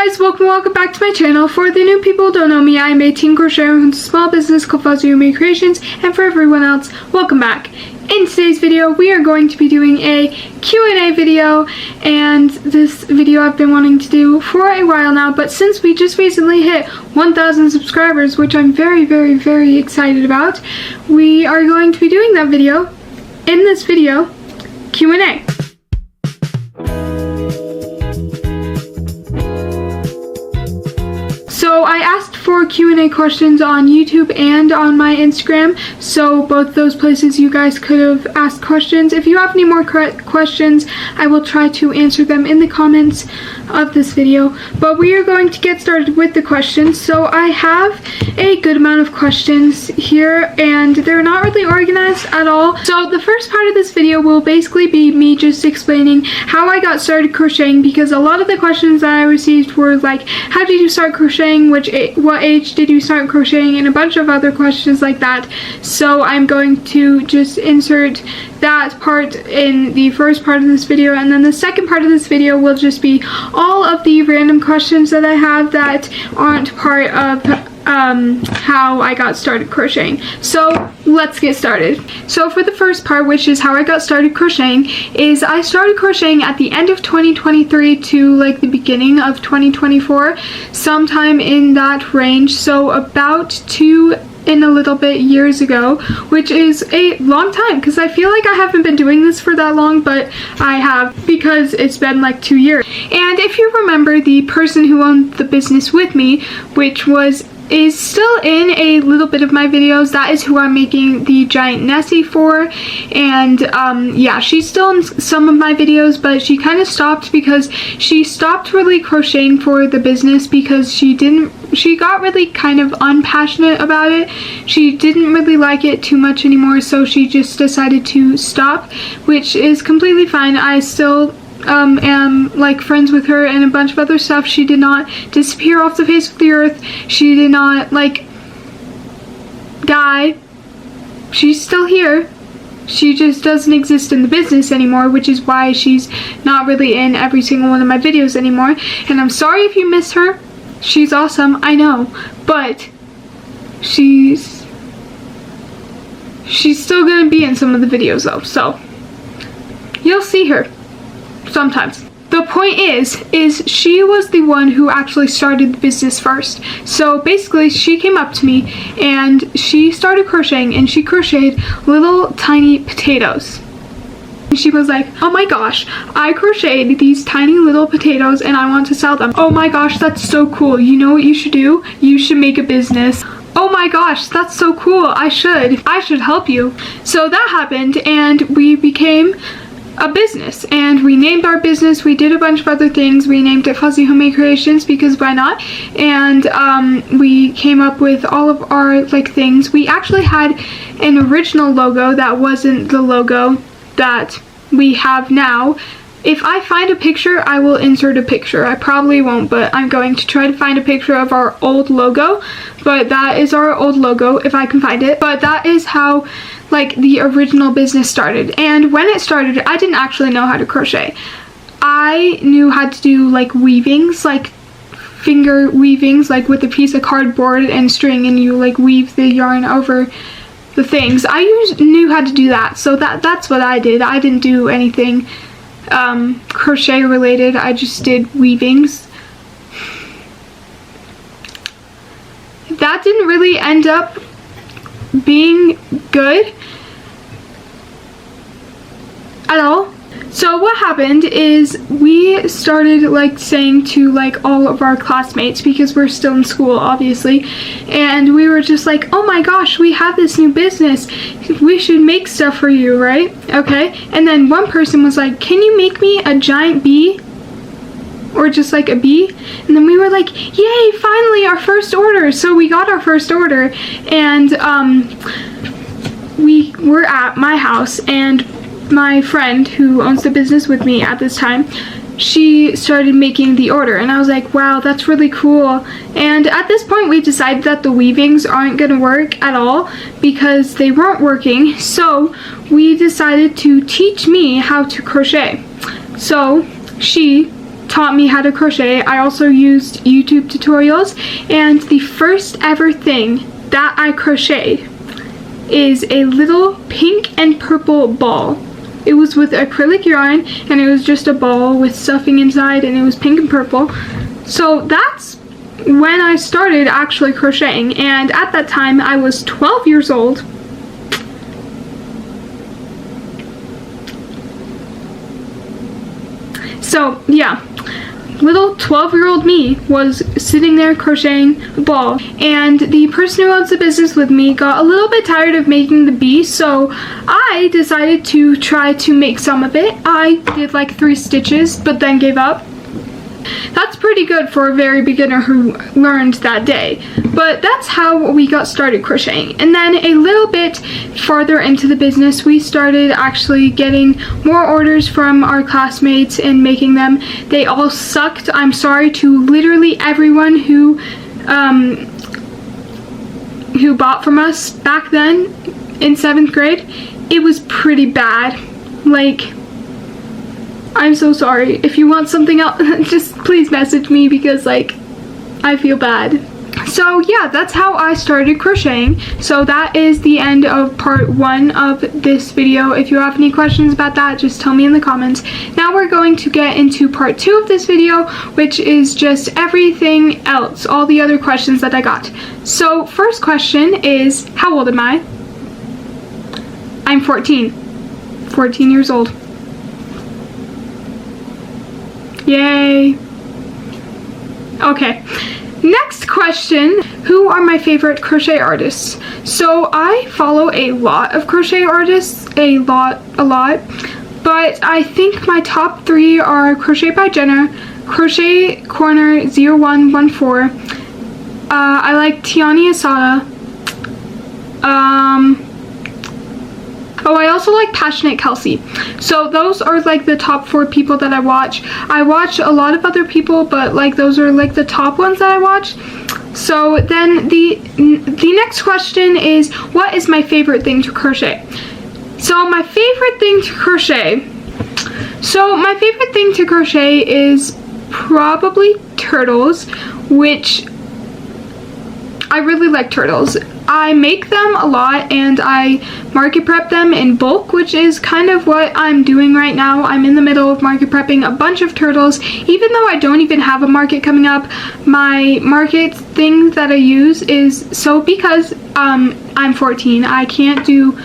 guys, welcome back to my channel. For the new people who don't know me, I am a teen crocheter who owns a small business called Heyy Creations, and for everyone else, welcome back. In today's video, we are going to be doing a Q&A video, and this video I've been wanting to do for a while now, but since we just recently hit 1,000 subscribers, which I'm very excited about, we are going to be doing that video. In this video, Q&A. So I asked for Q&A questions on YouTube and on my Instagram, so both those places you guys could have asked questions. If you have any more questions, I will try to answer them in the comments of this video. But we are going to get started with the questions. So I have a good amount of questions here, and they're not really organized at all. So the first part of this video will basically be me just explaining how I got started crocheting, because a lot of the questions that I received were like, how did you start crocheting? What age did you start crocheting? And a bunch of other questions like that. So I'm going to just insert that part in the first part of this video, and then the second part of this video will just be all of the random questions that I have that aren't part of how I got started crocheting. So let's get started. So for the first part, which is how I got started crocheting, is I started crocheting at the end of 2023 to like the beginning of 2024, sometime in that range. So about 2 and a little bit years ago, which is a long time, because I feel like I haven't been doing this for that long, but I have, because it's been like 2 years. And if you remember, the person who owned the business with me, which is still in a little bit of my videos, that is who I'm making the giant Nessie for. And yeah, she's still in some of my videos, but she kind of stopped because she stopped really crocheting for the business, because she got really kind of unpassionate about it. She didn't really like it too much anymore, so she just decided to stop, which is completely fine. I still am like friends with her and a bunch of other stuff. She did not disappear off the face of the earth. She did not like die. She's still here. She just doesn't exist in the business anymore, which is why she's not really in every single one of my videos anymore. And I'm sorry if you miss her. She's awesome, I know, but she's still gonna be in some of the videos though, so you'll see her sometimes. The point is she was the one who actually started the business first. So basically, she came up to me and she started crocheting, and she crocheted little tiny potatoes. She was like, oh my gosh, I crocheted these tiny little potatoes and I want to sell them. Oh my gosh, that's so cool. You know what you should do? You should make a business. Oh my gosh, that's so cool. I should help you. So that happened, and we became a business, and we named our business. We did a bunch of other things. We named it Heyy Creations, because why not? And we came up with all of our like things. We actually had an original logo that wasn't the logo that we have now. If I find a picture, I will insert a picture. I probably won't, but I'm going to try to find a picture of our old logo. But that is our old logo, if I can find it. But that is how like the original business started. And when it started, I didn't actually know how to crochet. I knew how to do like weavings, like finger weavings, like with a piece of cardboard and string, and you like weave the yarn over the things. I knew how to do that, so that's what I did. I didn't do anything crochet related. I just did weavings. That didn't really end up being good at all. So what happened is we started like saying to like all of our classmates, because we're still in school obviously, and we were just like, oh my gosh, we have this new business, we should make stuff for you, right? Okay. And then one person was like, can you make me a giant bee, or just like a bee? And then we were like, yay, finally our first order. So we got our first order, and we were at my house, and my friend who owns the business with me at this time, she started making the order, and I was like, wow, that's really cool. And at this point we decided that the weavings aren't gonna work at all, because they weren't working. So we decided to teach me how to crochet. So she taught me how to crochet. I also used YouTube tutorials, and the first ever thing that I crocheted is a little pink and purple ball. It was with acrylic yarn, and it was just a ball with stuffing inside, and it was pink and purple. So that's when I started actually crocheting, and at that time I was 12 years old. So yeah, little 12-year-old me was sitting there crocheting a ball, and the person who owns the business with me got a little bit tired of making the bee, so I decided to try to make some of it. I did like 3 stitches, but then gave up. That's pretty good for a very beginner who learned that day. But that's how we got started crocheting. And then a little bit farther into the business, we started actually getting more orders from our classmates and making them. They all sucked. I'm sorry to literally everyone who bought from us back then in 7th grade. It was pretty bad. Like, I'm so sorry. If you want something else, just please message me, because like, I feel bad. So yeah, that's how I started crocheting. So that is the end of part 1 of this video. If you have any questions about that, just tell me in the comments. Now we're going to get into part 2 of this video, which is just everything else, all the other questions that I got. So first question is, how old am I? I'm 14 years old. Yay. Okay, next question. Who are my favorite crochet artists? So I follow a lot of crochet artists, a lot, but I think my top 3 are Crochet by Jenna, Crochet Corner 0114, I like Tiani Asada, oh, I also like Passionate Kelsey. So those are like the top 4 people that I watch. I watch a lot of other people, but like those are like the top ones that I watch. So then the next question is, what is my favorite thing to crochet? So my favorite thing to crochet is probably turtles, which I really like turtles. I make them a lot, and I market prep them in bulk, which is kind of what I'm doing right now. I'm in the middle of market prepping a bunch of turtles. Even though I don't even have a market coming up, my market thing that I use is, so because I'm 14, I can't do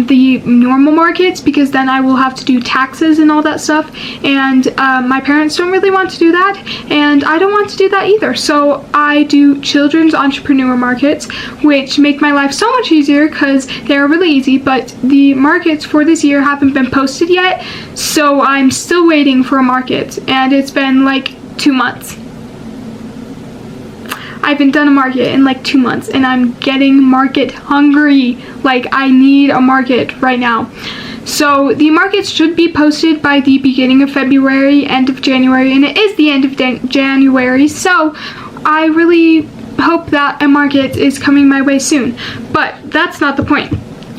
the normal markets, because then I will have to do taxes and all that stuff, and my parents don't really want to do that, and I don't want to do that either. So I do children's entrepreneur markets, which make my life so much easier because they're really easy, but the markets for this year haven't been posted yet, so I'm still waiting for a market, and it's been like 2 months. I haven't done a market in like 2 months, and I'm getting market hungry. Like, I need a market right now. So the markets should be posted by the beginning of February, end of January, and it is the end of January, so I really hope that a market is coming my way soon. But that's not the point.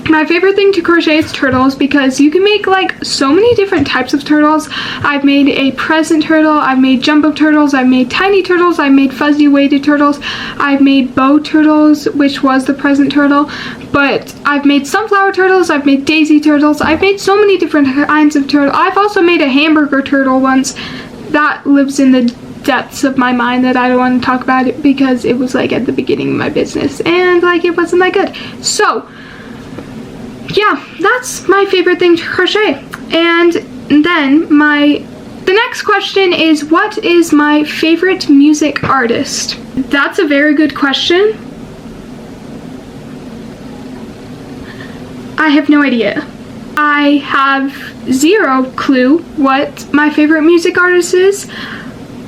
My favorite thing to crochet is turtles, because you can make like so many different types of turtles. I've made a present turtle, I've made jumbo turtles, I've made tiny turtles, I've made fuzzy weighted turtles, I've made bow turtles, which was the present turtle, but I've made sunflower turtles, I've made daisy turtles, I've made so many different kinds of turtle. I've also made a hamburger turtle once. That lives in the depths of my mind that I don't want to talk about it, because it was like at the beginning of my business, and like it wasn't that good. So yeah, that's my favorite thing to crochet. And then the next question is, what is my favorite music artist? That's a very good question. I have no idea. I have 0 clue what my favorite music artist is.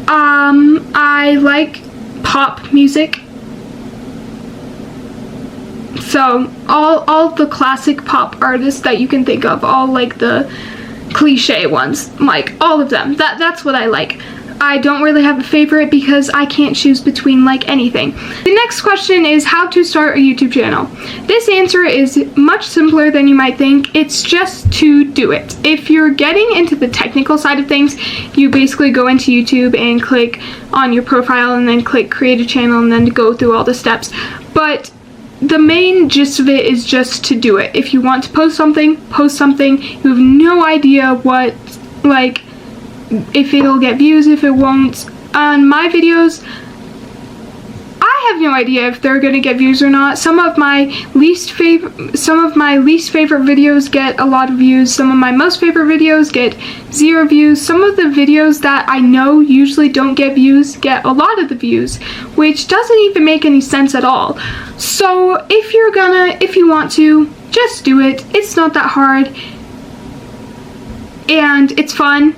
I like pop music. So all the classic pop artists that you can think of, all like the cliche ones, like all of them. That's what I like. I don't really have a favorite because I can't choose between like anything. The next question is how to start a YouTube channel. This answer is much simpler than you might think. It's just to do it. If you're getting into the technical side of things, you basically go into YouTube and click on your profile and then click create a channel and then go through all the steps. But the main gist of it is just to do it. If you want to post something, post something. You have no idea what, like, if it'll get views, if it won't. On my videos, I have no idea if they're gonna get views or not. Some of my least favorite videos get a lot of views. Some of my most favorite videos get 0 views. Some of the videos that I know usually don't get views get a lot of the views, which doesn't even make any sense at all. So if you want to, just do it. It's not that hard, and it's fun.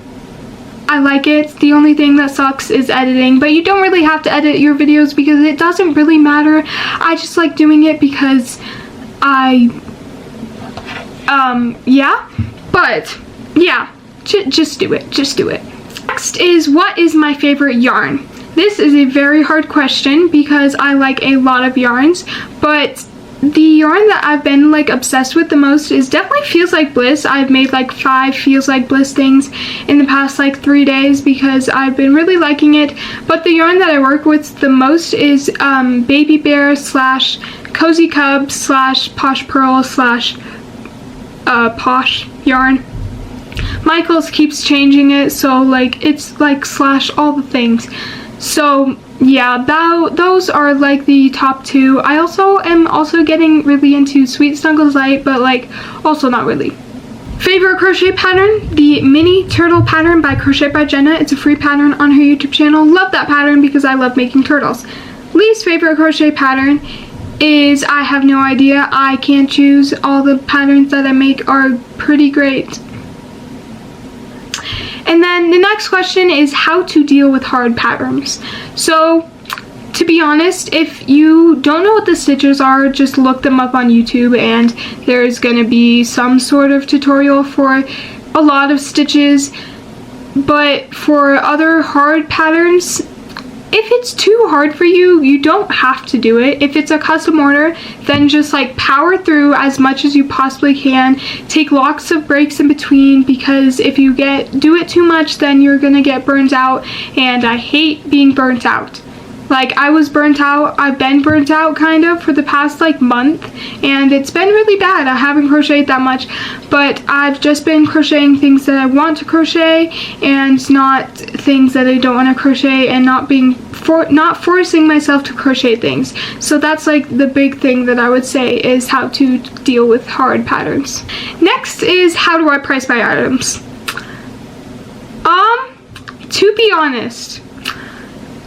I like it. The only thing that sucks is editing, but you don't really have to edit your videos because it doesn't really matter. I just like doing it because just do it. Just do it. Next is, what is my favorite yarn? This is a very hard question because I like a lot of yarns, but the yarn that I've been like obsessed with the most is definitely Feels Like Bliss. I've made like 5 Feels Like Bliss things in the past like 3 days because I've been really liking it. But the yarn that I work with the most is Baby Bear / Cozy Cub / Posh Pearl / Posh yarn. Michaels keeps changing it, so like it's like / all the things. So yeah, those are like the top 2. I am also getting really into Sweet Snuggles Light, but like also not really. Favorite crochet pattern? The mini turtle pattern by Crochet by Jenna. It's a free pattern on her YouTube channel. Love that pattern because I love making turtles. Least favorite crochet pattern is, I have no idea. I can't choose. All the patterns that I make are pretty great. And then the next question is how to deal with hard patterns. So, to be honest, if you don't know what the stitches are, just look them up on YouTube and there's going to be some sort of tutorial for a lot of stitches. But for other hard patterns, if it's too hard for you, you don't have to do it. If it's a custom order, then just like power through as much as you possibly can. Take lots of breaks in between, because if you do it too much, then you're gonna get burnt out, and I hate being burnt out. Like, I was burnt out, I've been burnt out kind of for the past like month, and it's been really bad. I haven't crocheted that much, but I've just been crocheting things that I want to crochet and not things that I don't want to crochet, and not forcing myself to crochet things. So that's like the big thing that I would say is how to deal with hard patterns. Next is, how do I price my items? To be honest,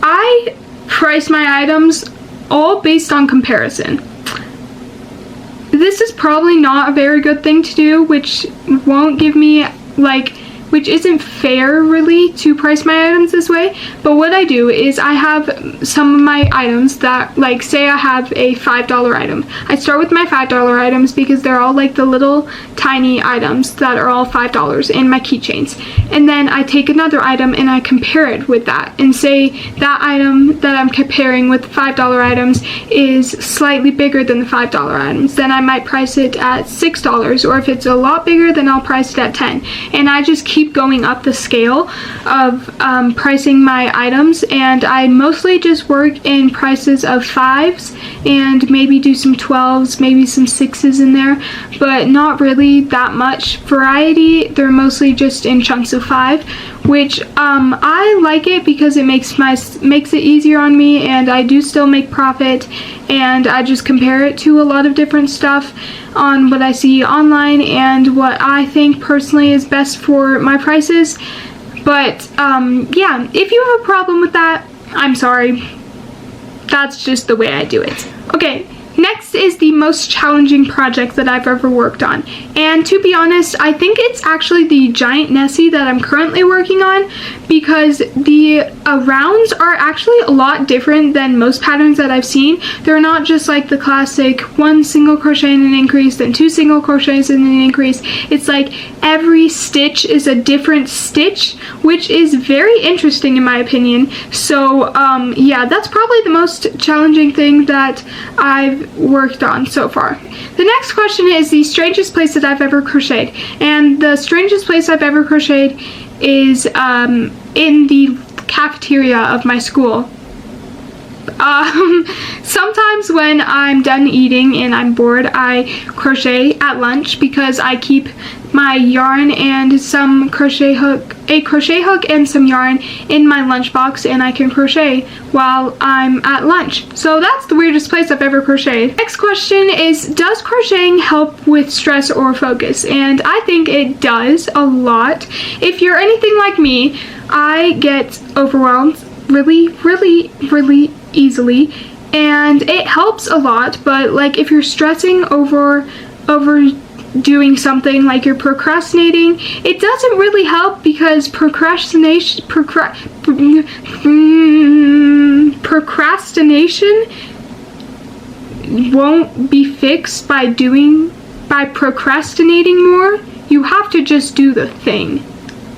I price my items all based on comparison. This is probably not a very good thing to do, which isn't fair really to price my items this way. But what I do is I have some of my items that, like, say I have a $5 item. I start with my $5 items because they're all like the little tiny items that are all $5 in my keychains. And then I take another item and I compare it with that, and say that item that I'm comparing with the $5 items is slightly bigger than the $5 items. Then I might price it at $6, or if it's a lot bigger, then I'll price it at $10. And I just keep going up the scale of pricing my items, and I mostly just work in prices of 5s and maybe do some 12s, maybe some 6s in there, but not really that much variety. They're mostly just in chunks of 5, which I like it because it makes it easier on me, and I do still make profit, and I just compare it to a lot of different stuff on what I see online and what I think personally is best for my prices. But yeah, if you have a problem with that, I'm sorry. That's just the way I do it. Okay, Next is the most challenging project that I've ever worked on. And to be honest, I think it's actually the giant Nessie that I'm currently working on, because the rounds are actually a lot different than most patterns that I've seen. They're not just like the classic 1 single crochet and an increase, then 2 single crochets and an increase. It's like every stitch is a different stitch, which is very interesting in my opinion. So yeah, that's probably the most challenging thing that I've worked on so far. The next question is the strangest place that I've ever crocheted, and the strangest place I've ever crocheted is in the cafeteria of my school. Sometimes when I'm done eating and I'm bored, I crochet at lunch because I keep my yarn and some crochet hook and some yarn in my lunchbox, and I can crochet while I'm at lunch. So that's the weirdest place I've ever crocheted. Next question is, does crocheting help with stress or focus? And I think it does a lot. If you're anything like me, I get overwhelmed really easily, and it helps a lot. But like if you're stressing over doing something, like you're procrastinating, it doesn't really help, because procrastination won't be fixed by procrastinating more. You have to just do the thing.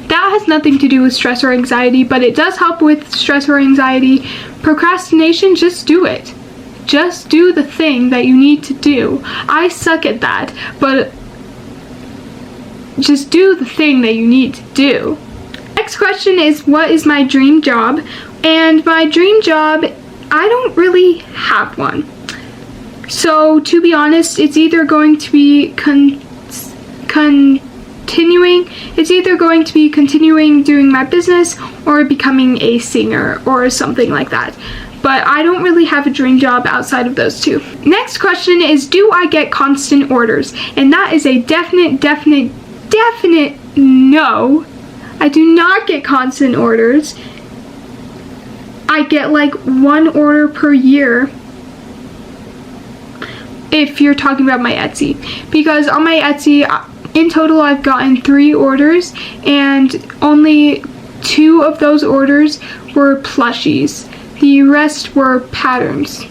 That has nothing to do with stress or anxiety, but it does help with stress or anxiety. Procrastination, just do it. Just do the thing that you need to do. I suck at that, but just do the thing that you need to do. Next question is, what is my dream job? And my dream job, I don't really have one. So to be honest, it's either going to be continuing doing my business, or becoming a singer or something like that. But I don't really have a dream job outside of those two. Next question is, do I get constant orders? And that is a definite no. I do not get constant orders. I get like 1 order per year, if you're talking about my Etsy. Because on my Etsy, in total I've gotten 3 orders, and only 2 of those orders were plushies. The rest were patterns.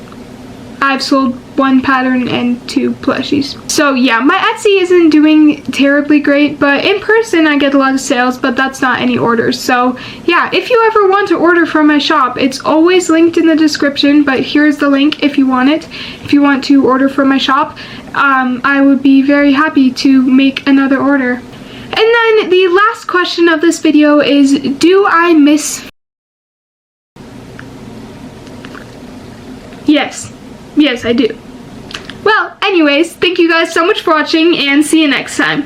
I've sold 1 pattern and 2 plushies. So yeah, my Etsy isn't doing terribly great, but in person I get a lot of sales, but that's not any orders. So yeah, if you ever want to order from my shop, it's always linked in the description, but here's the link if you want it. If you want to order from my shop, I would be very happy to make another order. And then the last question of this video is, do I miss... Yes, I do. Well, anyways, thank you guys so much for watching, and see you next time.